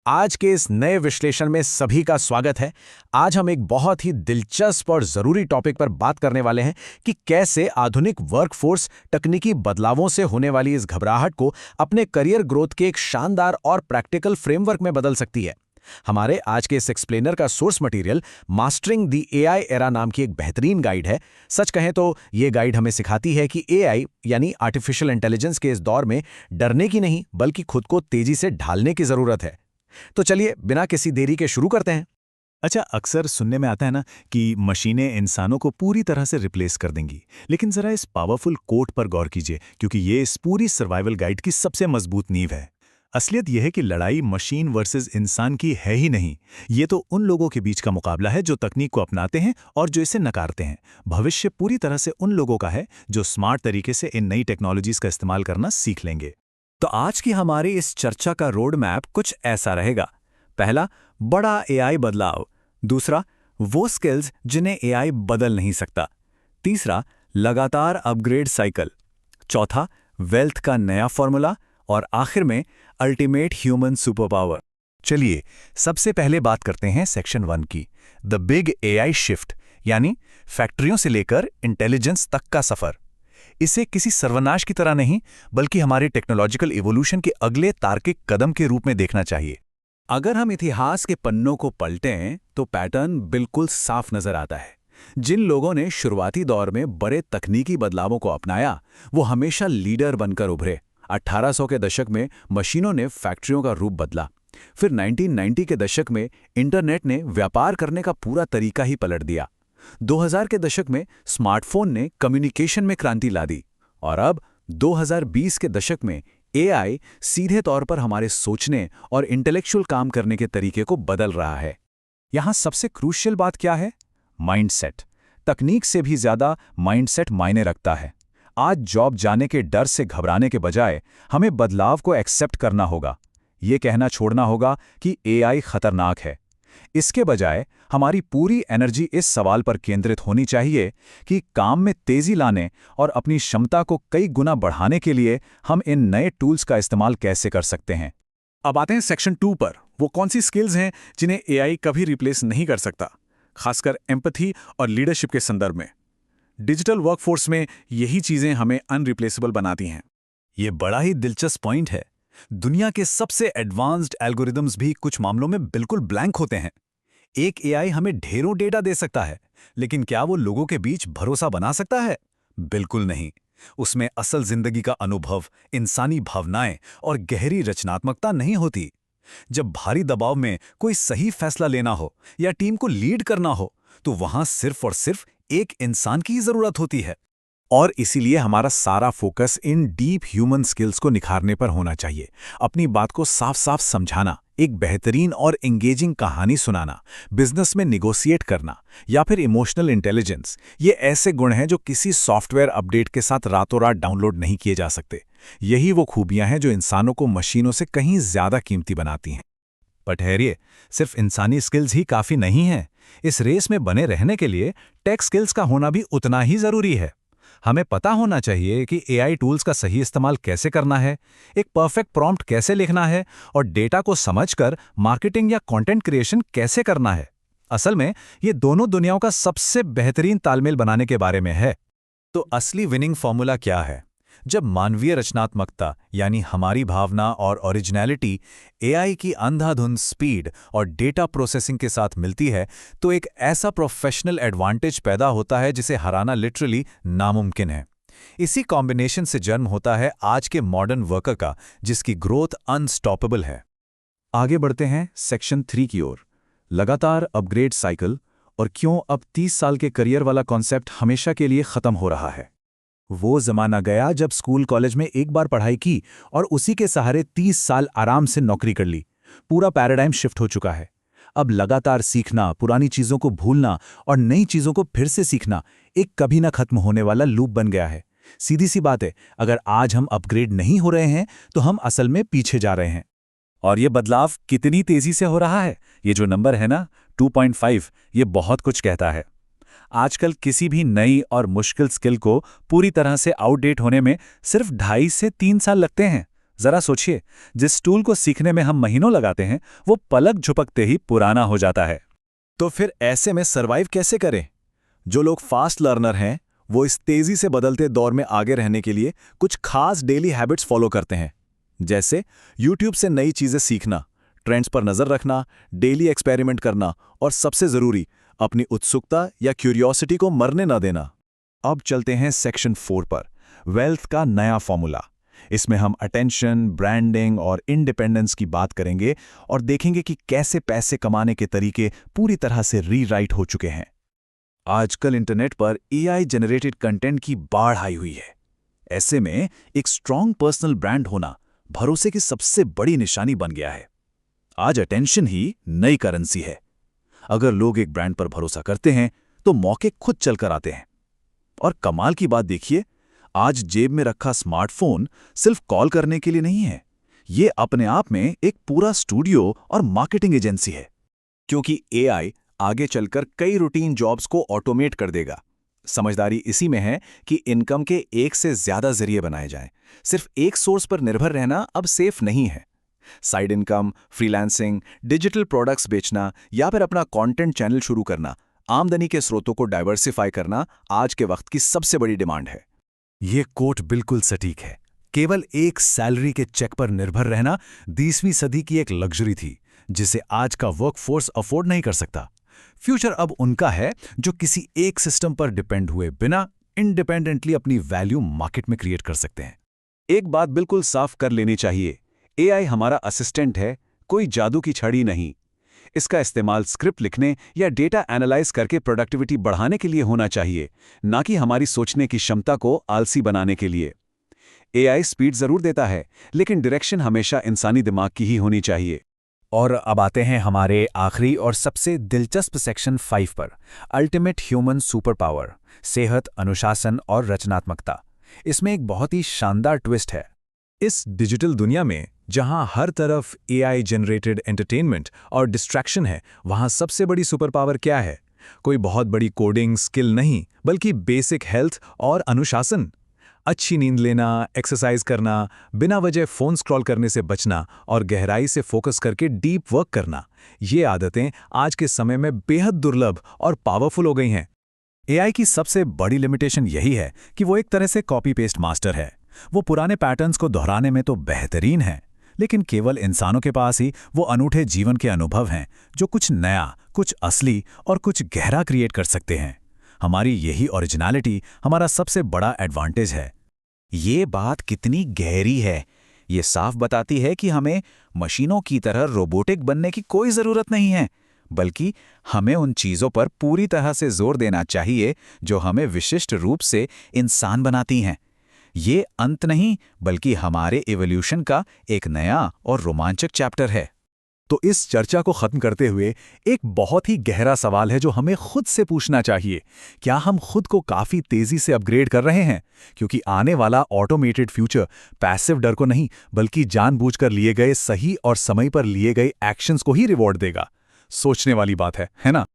आज के इस नए विश्लेषण में सभी का स्वागत है। आज हम एक बहुत ही दिलचस्प और जरूरी टॉपिक पर बात करने वाले हैं कि कैसे आधुनिक वर्कफोर्स तकनीकी बदलावों से होने वाली इस घबराहट को अपने करियर ग्रोथ के एक शानदार और प्रैक्टिकल फ्रेमवर्क में बदल सकती है। हमारे आज के इस एक्सप्लेनर का source material mastering the AI era नाम की एक बेहतरीन गाइड है। सच कहें तो ये गाइड हमें सिखाती है कि एआई यानी आर्टिफिशियल इंटेलिजेंस के इस दौर में डरने की नहीं बल्कि खुद को तेजी से ढालने की जरूरत है। तो चलिए बिना किसी देरी के शुरू करते हैं। अच्छा, अक्सर सुनने में आता है ना कि मशीनें इंसानों को पूरी तरह से रिप्लेस कर देंगी। लेकिन जरा इस पावरफुल कोट पर गौर कीजिए, क्योंकि ये इस पूरी सर्वाइवल गाइड की सबसे मजबूत नींव है। असलियत यह है कि लड़ाई मशीन वर्सेस इंसान की है ही नहीं। ये तो उन लोगों के बीच का मुकाबला है जो तकनीक को अपनाते हैं और जो इसे नकारते हैं। भविष्य पूरी तरह से उन लोगों का है जो स्मार्ट तरीके से इन नई टेक्नोलॉजीज का इस्तेमाल करना सीख लेंगे। तो आज की हमारी इस चर्चा का रोड मैप कुछ ऐसा रहेगा। पहला, बड़ा एआई बदलाव। दूसरा, वो स्किल्स जिन्हें एआई बदल नहीं सकता। तीसरा, लगातार अपग्रेड साइकिल। चौथा, वेल्थ का नया फॉर्मूला। और आखिर में अल्टीमेट ह्यूमन सुपर पावर। चलिए सबसे पहले बात करते हैं सेक्शन 1 की, द बिग एआई शिफ्ट, यानी फैक्ट्रियों से लेकर इंटेलिजेंस तक का सफर। इसे किसी सर्वनाश की तरह नहीं, बल्कि हमारे टेक्नोलॉजिकल इवोल्यूशन के अगले तार्किक कदम के रूप में देखना चाहिए। अगर हम इतिहास के पन्नों को पलटें तो पैटर्न बिल्कुल साफ नजर आता है। जिन लोगों ने शुरुआती दौर में बड़े तकनीकी बदलावों को अपनाया, वो हमेशा लीडर बनकर उभरे। 1800 के दशक में मशीनों ने फैक्ट्रियों का रूप बदला। फिर 1990 के दशक में इंटरनेट ने व्यापार करने का पूरा तरीका ही पलट दिया। 2000 के दशक में स्मार्टफोन ने कम्युनिकेशन में क्रांति ला दी। और अब 2020 के दशक में एआई सीधे तौर पर हमारे सोचने और इंटेलेक्चुअल काम करने के तरीके को बदल रहा है। यहां सबसे क्रूशियल बात क्या है? माइंडसेट। तकनीक से भी ज्यादा माइंडसेट मायने रखता है। आज जॉब जाने के डर से घबराने के बजाय हमें बदलाव को एक्सेप्ट करना होगा। ये कहना छोड़ना होगा कि एआई खतरनाक है। इसके बजाय हमारी पूरी एनर्जी इस सवाल पर केंद्रित होनी चाहिए कि काम में तेजी लाने और अपनी क्षमता को कई गुना बढ़ाने के लिए हम इन नए टूल्स का इस्तेमाल कैसे कर सकते हैं। अब आते हैं सेक्शन 2 पर। वो कौन सी स्किल्स हैं जिन्हें एआई कभी रिप्लेस नहीं कर सकता, खासकर एम्पैथी और लीडरशिप के संदर्भ में। डिजिटल वर्कफोर्स में यही चीजें हमें अनरिप्लेसेबल बनाती हैं। ये बड़ा ही दिलचस्प पॉइंट है। दुनिया के सबसे एडवांस्ड एल्गोरिदम्स भी कुछ मामलों में बिल्कुल ब्लैंक होते हैं। एक एआई हमें ढेरों डेटा दे सकता है, लेकिन क्या वो लोगों के बीच भरोसा बना सकता है? बिल्कुल नहीं। उसमें असल जिंदगी का अनुभव, इंसानी भावनाएं और गहरी रचनात्मकता नहीं होती। जब भारी दबाव में कोई सही फैसला लेना हो या टीम को लीड करना हो, तो वहां सिर्फ और सिर्फ एक इंसान की ही जरूरत होती है। और इसीलिए हमारा सारा focus in deep human skills को निखारने पर होना चाहिए। अपनी बात को साफ साफ समझाना, एक बेहतरीन और एंगेजिंग कहानी सुनाना, बिजनेस में निगोशिएट करना या फिर इमोशनल इंटेलिजेंस, ये ऐसे गुण हैं जो किसी सॉफ्टवेयर अपडेट के साथ रातों रात डाउनलोड नहीं किए जा सकते। यही वो खूबियां हैं जो इंसानों को मशीनों से कहीं ज्यादा कीमती बनाती हैं। पर ठहरिए, सिर्फ इंसानी स्किल्स ही काफी नहीं हैं। इस रेस में बने रहने के लिए टेक स्किल्स का होना भी उतना ही जरूरी है। हमें पता होना चाहिए कि एआई टूल्स का सही इस्तेमाल कैसे करना है, एक परफेक्ट प्रॉम्प्ट कैसे लिखना है और डेटा को समझकर मार्केटिंग या कंटेंट क्रिएशन कैसे करना है। असल में ये दोनों दुनियाओं का सबसे बेहतरीन तालमेल बनाने के बारे में है। तो असली विनिंग फॉर्मूला क्या है? जब मानवीय रचनात्मकता यानी हमारी भावना और ओरिजिनलिटी एआई की अंधाधुंध स्पीड और डेटा प्रोसेसिंग के साथ मिलती है, तो एक ऐसा प्रोफेशनल एडवांटेज पैदा होता है जिसे हराना लिटरली नामुमकिन है। इसी कॉम्बिनेशन से जन्म होता है आज के मॉडर्न वर्कर का, जिसकी ग्रोथ अनस्टॉपेबल है। आगे बढ़ते हैं सेक्शन 3 की ओर, लगातार अपग्रेड साइकिल और क्यों अब 30 साल के करियर वाला कॉन्सेप्ट हमेशा के लिए खत्म हो रहा है। वो जमाना गया जब स्कूल कॉलेज में एक बार पढ़ाई की और उसी के सहारे 30 साल आराम से नौकरी कर ली। पूरा पैराडाइम शिफ्ट हो चुका है। अब लगातार सीखना, पुरानी चीजों को भूलना और नई चीजों को फिर से सीखना एक कभी ना खत्म होने वाला लूप बन गया है। सीधी सी बात है, अगर आज हम अपग्रेड नहीं हो रहे हैं तो हम असल में पीछे जा रहे हैं। और ये बदलाव कितनी तेजी से हो रहा है, ये जो नंबर है ना 2.5, ये बहुत कुछ कहता है। आजकल किसी भी नई और मुश्किल स्किल को पूरी तरह से आउटडेट होने में सिर्फ 2.5 से 3 साल लगते हैं, जरा सोचिए, जिस टूल को सीखने में हम महीनों लगाते हैं वो पलक झपकते ही पुराना हो जाता है। तो फिर ऐसे में सरवाइव कैसे करें? जो लोग फास्ट लर्नर हैं वो इस तेजी से बदलते दौर में आगे रहने के लिए कुछ खास डेली हैबिट्स फॉलो करते हैं, जैसे यूट्यूब से नई चीजें सीखना, ट्रेंड्स पर नजर रखना, डेली एक्सपेरिमेंट करना और सबसे जरूरी अपनी उत्सुकता या क्यूरियोसिटी को मरने न देना। अब चलते हैं सेक्शन 4 पर, वेल्थ का नया फॉर्मूला। इसमें हम अटेंशन, ब्रांडिंग और इंडिपेंडेंस की बात करेंगे और देखेंगे कि कैसे पैसे कमाने के तरीके पूरी तरह से रीराइट हो चुके हैं। आजकल इंटरनेट पर AI जनरेटेड कंटेंट की बाढ़ आई हुई है। ऐसे में एक स्ट्रॉन्ग पर्सनल ब्रांड होना भरोसे की सबसे बड़ी निशानी बन गया है। आज अटेंशन ही नई करेंसी है। अगर लोग एक ब्रांड पर भरोसा करते हैं तो मौके खुद चलकर आते हैं। और कमाल की बात देखिए, आज जेब में रखा स्मार्टफोन सिर्फ कॉल करने के लिए नहीं है, ये अपने आप में एक पूरा स्टूडियो और मार्केटिंग एजेंसी है। क्योंकि AI आगे चलकर कई रूटीन जॉब्स को ऑटोमेट कर देगा। समझदारी इसी में है कि इनकम के एक से ज्यादा जरिए बनाए जाएं। सिर्फ एक सोर्स पर निर्भर रहना अब सेफ नहीं है। Side income, freelancing, digital products बेचना या फिर अपना कंटेंट चैनल शुरू करना, आमदनी के स्रोतों को डाइवर्सिफाई करना आज के वक्त की सबसे बड़ी डिमांड है। ये कोट बिल्कुल सटीक है। केवल एक सैलरी के चेक पर निर्भर रहना 20वीं सदी की एक लग्जरी थी, जिसे आज का वर्कफोर्स अफोर्ड नहीं कर सकता। फ्यूचर अब उनका है जो किसी एक सिस्टम पर डिपेंड हुए बिना इंडिपेंडेंटली अपनी वैल्यू मार्केट में क्रिएट कर सकते हैं। एक बात बिल्कुल साफ कर लेनी चाहिए, AI हमारा असिस्टेंट है, कोई जादू की छड़ी नहीं। इसका इस्तेमाल स्क्रिप्ट लिखने या डेटा एनालाइज करके प्रोडक्टिविटी बढ़ाने के लिए होना चाहिए, ना कि हमारी सोचने की क्षमता को आलसी बनाने के लिए। AI स्पीड जरूर देता है, लेकिन डायरेक्शन हमेशा इंसानी दिमाग की ही होनी चाहिए। और अब आते हैं हमारे आखिरी और सबसे दिलचस्प सेक्शन 5 पर, अल्टीमेट ह्यूमन सुपर पावर, सेहत, अनुशासन और रचनात्मकता। इसमें एक बहुत ही शानदार ट्विस्ट है। इस डिजिटल दुनिया में जहां हर तरफ AI जनरेटेड एंटरटेनमेंट और डिस्ट्रैक्शन है, वहां सबसे बड़ी सुपर पावर क्या है? कोई बहुत बड़ी कोडिंग स्किल नहीं, बल्कि बेसिक हेल्थ और अनुशासन। अच्छी नींद लेना, एक्सरसाइज करना, बिना वजह फोन स्क्रॉल करने से बचना और गहराई से फोकस करके डीप वर्क करना, ये आदतें आज के समय में बेहद दुर्लभ और पावरफुल हो गई हैं। AI की सबसे बड़ी लिमिटेशन यही है कि वो एक तरह से कॉपी पेस्ट मास्टर है। वो पुराने पैटर्न्स को दोहराने में तो बेहतरीन है, लेकिन केवल इंसानों के पास ही वो अनूठे जीवन के अनुभव हैं जो कुछ नया, कुछ असली और कुछ गहरा क्रिएट कर सकते हैं। हमारी यही ओरिजिनलिटी हमारा सबसे बड़ा एडवांटेज है। ये बात कितनी गहरी है। ये साफ बताती है कि हमें मशीनों की तरह रोबोटिक बनने की कोई ज़रूरत नहीं है, बल्कि हमें उन चीज़ों पर पूरी तरह से जोर देना चाहिए जो हमें विशिष्ट रूप से इंसान बनाती हैं। ये अंत नहीं, बल्कि हमारे इवोल्यूशन का एक नया और रोमांचक चैप्टर है। तो इस चर्चा को खत्म करते हुए एक बहुत ही गहरा सवाल है जो हमें खुद से पूछना चाहिए। क्या हम खुद को काफी तेजी से अपग्रेड कर रहे हैं? क्योंकि आने वाला ऑटोमेटेड फ्यूचर पैसिव डर को नहीं, बल्कि जानबूझकर लिए गए सही और समय पर लिए गए एक्शंस को ही रिवॉर्ड देगा। सोचने वाली बात है ना?